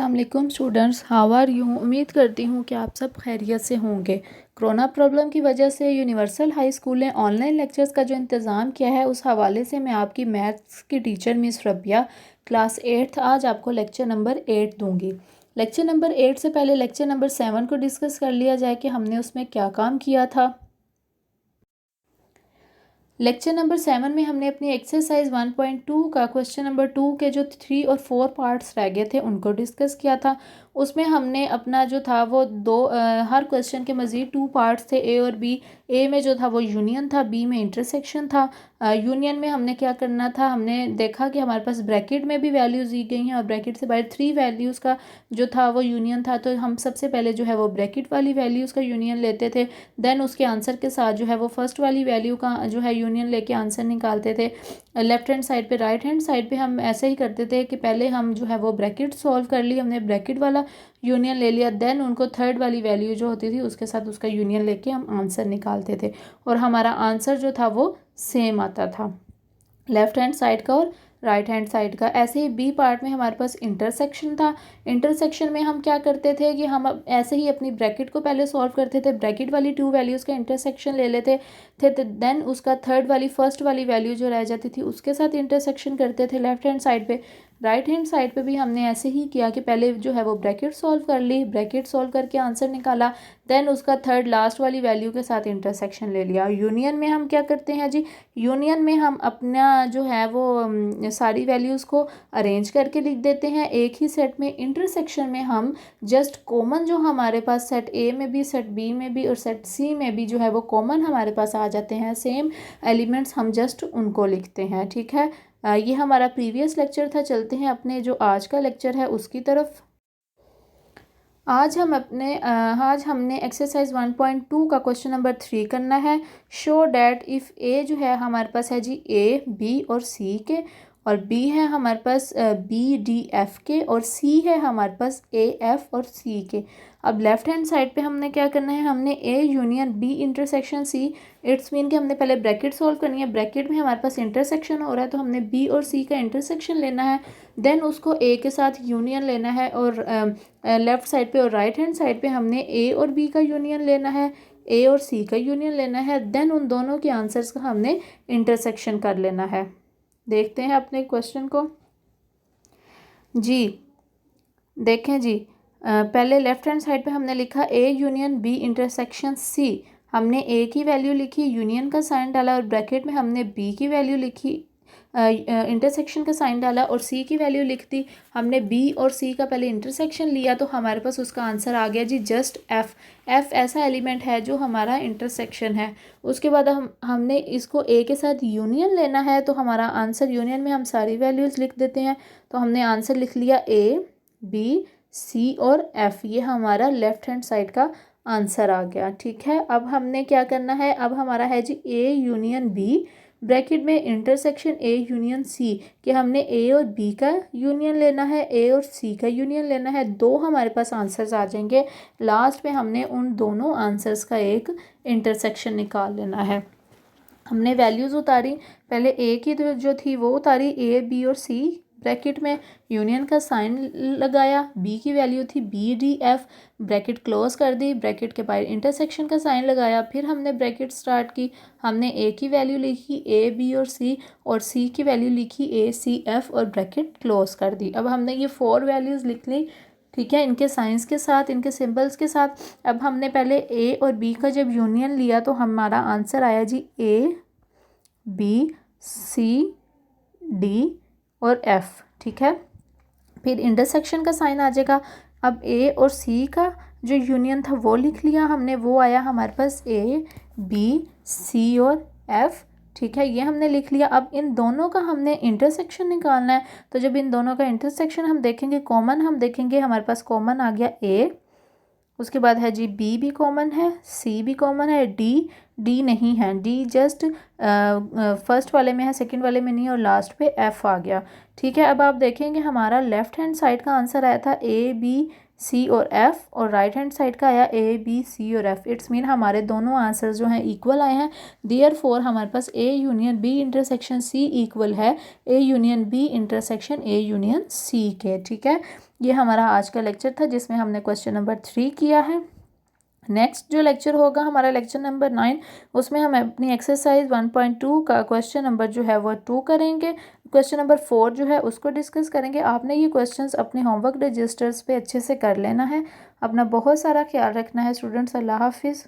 अस्सलाम वालेकुम students, how are you. उम्मीद करती हूँ कि आप सब खैरियत से होंगे। कोरोना प्रॉब्लम की वजह से यूनिवर्सल हाई स्कूल ने ऑनलाइन लेक्चर्स का जो इंतज़ाम किया है, उस हवाले से मैं आपकी मैथ्स की teacher miss Rabia class 8th आज आपको लेक्चर नंबर 8 दूंगी। लेक्चर नंबर 8 से पहले लेक्चर नंबर 7 को डिस्कस कर लिया जाए कि हमने उसमें क्या काम किया था। लेक्चर नंबर 7 में हमने अपनी एक्सरसाइज 1.2 का क्वेश्चन नंबर 2 के जो 3 और 4 पार्ट्स रह गए थे उनको डिस्कस किया था। उसमें हमने अपना जो था वो हर क्वेश्चन के मज़ीद 2 पार्ट्स थे, ए और बी। ए में जो था वो यूनियन था, बी में इंटरसेक्शन था। यूनियन में हमने क्या करना था, हमने देखा कि हमारे पास ब्रैकेट में भी वैल्यूज़ दी गई हैं और ब्रैकेट से बाहर 3 वैल्यूज़ का जो था वो यूनियन था। तो हम सबसे पहले जो है वो ब्रैकेट वाली वैल्यूज़ का यूनियन लेते थे, देन उसके आंसर के साथ जो है वो फर्स्ट वाली वैल्यू का जो है यूनियन लेके आंसर निकालते थे। लेफ्ट हैंड साइड पे, राइट हैंड साइड पे हम ऐसे ही करते थे कि पहले हम जो है वो ब्रैकेट सॉल्व कर ली, हमने ब्रैकेट वाला यूनियन ले लिया, देन उनको थर्ड वाली वैल्यू जो होती थी उसके साथ उसका यूनियन लेके हम आंसर निकालते थे और हमारा आंसर जो था वो सेम आता था, लेफ्ट हैंड साइड का और राइट हैंड साइड का। ऐसे ही बी पार्ट में हमारे पास इंटरसेक्शन था। इंटरसेक्शन में हम क्या करते थे कि हम ऐसे ही अपनी ब्रैकेट को पहले सॉल्व करते थे, ब्रैकेट वाली 2 वैल्यूज़ का इंटरसेक्शन ले लेते थे, तो देन उसका थर्ड वाली फर्स्ट वाली वैल्यू जो रह जाती थी उसके साथ इंटरसेक्शन करते थे लेफ्ट हैंड साइड पे। राइट हैंड साइड पे भी हमने ऐसे ही किया कि पहले जो है वो ब्रैकेट सॉल्व कर ली, ब्रैकेट सॉल्व करके आंसर निकाला, देन उसका थर्ड लास्ट वाली वैल्यू के साथ इंटरसेक्शन ले लिया। यूनियन में हम क्या करते हैं जी, यूनियन में हम अपना जो है वो सारी वैल्यूज़ को अरेंज करके लिख देते हैं एक ही सेट में। इंटरसेक्शन में हम जस्ट कॉमन जो हमारे पास सेट ए में भी, सेट बी में भी और सेट सी में भी जो है वो कॉमन हमारे पास आ जाते हैं, सेम एलिमेंट्स, हम जस्ट उनको लिखते हैं। ठीक है, ये हमारा प्रीवियस लेक्चर था। चलते हैं अपने जो आज का लेक्चर है उसकी तरफ। आज हमने एक्सरसाइज 1.2 का क्वेश्चन नंबर 3 करना है। शो डैट इफ़ ए जो है हमारे पास है जी ए, बी और सी के, और बी है हमारे पास बी, डी, एफ के, और सी है हमारे पास ए, एफ और सी के। अब लेफ्ट हैंड साइड पे हमने क्या करना है, हमने A union B intersection C, it's mean कि हमने पहले ब्रैकेट सॉल्व करनी है। ब्रैकेट में हमारे पास इंटरसेक्शन हो रहा है तो हमने बी और सी का इंटरसेक्शन लेना है, देन उसको ए के साथ यूनियन लेना है, और लेफ़्ट साइड पे और राइट हैंड साइड पे हमने ए और बी का यूनियन लेना है, ए और सी का यूनियन लेना है, देन उन दोनों के आंसर्स का हमने इंटरसेक्शन कर लेना है। देखते हैं अपने क्वेश्चन को जी। देखें जी, पहले लेफ्ट हैंड साइड पे हमने लिखा A union B intersection C. हमने ए की वैल्यू लिखी, यूनियन का साइन डाला, और ब्रैकेट में हमने बी की वैल्यू लिखी, इंटरसेक्शन का साइन डाला और सी की वैल्यू लिख दी। हमने बी और सी का पहले इंटरसेक्शन लिया तो हमारे पास उसका आंसर आ गया जी जस्ट एफ। एफ ऐसा एलिमेंट है जो हमारा इंटरसेक्शन है। उसके बाद हमने इसको ए के साथ यूनियन लेना है, तो हमारा आंसर, यूनियन में हम सारी वैल्यूज़ लिख देते हैं, तो हमने आंसर लिख लिया ए, बी, सी और एफ। ये हमारा लेफ्ट हैंड साइड का आंसर आ गया। ठीक है, अब हमने क्या करना है, अब हमारा है जी ए यूनियन बी, ब्रैकेट में इंटरसेक्शन ए यूनियन सी, कि हमने ए और बी का यूनियन लेना है, ए और सी का यूनियन लेना है, दो हमारे पास आंसर्स आ जाएंगे। लास्ट में हमने उन दोनों आंसर्स का एक इंटरसेक्शन निकाल लेना है। हमने वैल्यूज़ उतारी, पहले ए की जो थी वो उतारी, ए, बी और सी, ब्रैकेट में यूनियन का साइन लगाया, बी की वैल्यू थी B, D, F, bracket close कर दी, ब्रैकेट के बाहर इंटरसेक्शन का साइन लगाया, फिर हमने ब्रैकेट स्टार्ट की, हमने ए की वैल्यू लिखी ए, बी और सी की वैल्यू लिखी ए, सी, एफ और ब्रैकेट क्लोज कर दी। अब हमने ये 4 वैल्यूज़ लिख ली, ठीक है, इनके साइंस के साथ, इनके सिंबल्स के साथ। अब हमने पहले ए और बी का जब यूनियन लिया तो हमारा आंसर आया जी ए, बी, सी, डी और एफ। ठीक है, फिर इंटरसेक्शन का साइन आ जाएगा। अब ए और सी का जो यूनियन था वो लिख लिया हमने, वो आया हमारे पास ए, बी, सी और एफ। ठीक है, ये हमने लिख लिया। अब इन दोनों का हमने इंटरसेक्शन निकालना है, तो जब इन दोनों का इंटरसेक्शन हम देखेंगे, कॉमन हम देखेंगे, हमारे पास कॉमन आ गया ए, उसके बाद है जी बी भी कॉमन है, सी भी कॉमन है, डी नहीं है, डी जस्ट फर्स्ट वाले में है, सेकंड वाले में नहीं, और लास्ट पे एफ आ गया। ठीक है, अब आप देखेंगे हमारा लेफ्ट हैंड साइड का आंसर आया था ए, बी, सी और एफ़, और राइट हैंड साइड का आया ए बी सी और एफ़। इट्स मीन हमारे दोनों आंसर जो हैं इक्वल आए हैं। देयरफॉर हमारे पास A union B intersection C equal है A union B intersection A union C के। ठीक है, ये हमारा आज का लेक्चर था जिसमें हमने क्वेश्चन नंबर 3 किया है। नेक्स्ट जो लेक्चर होगा हमारा लेक्चर नंबर 9, उसमें हम अपनी एक्सरसाइज 1.2 का क्वेश्चन नंबर जो है वो 2 करेंगे। क्वेश्चन नंबर 4 जो है उसको डिस्कस करेंगे। आपने ये क्वेश्चंस अपने होमवर्क रजिस्टर्स पे अच्छे से कर लेना है। अपना बहुत सारा ख्याल रखना है स्टूडेंट्स। अल्लाह हाफिज़।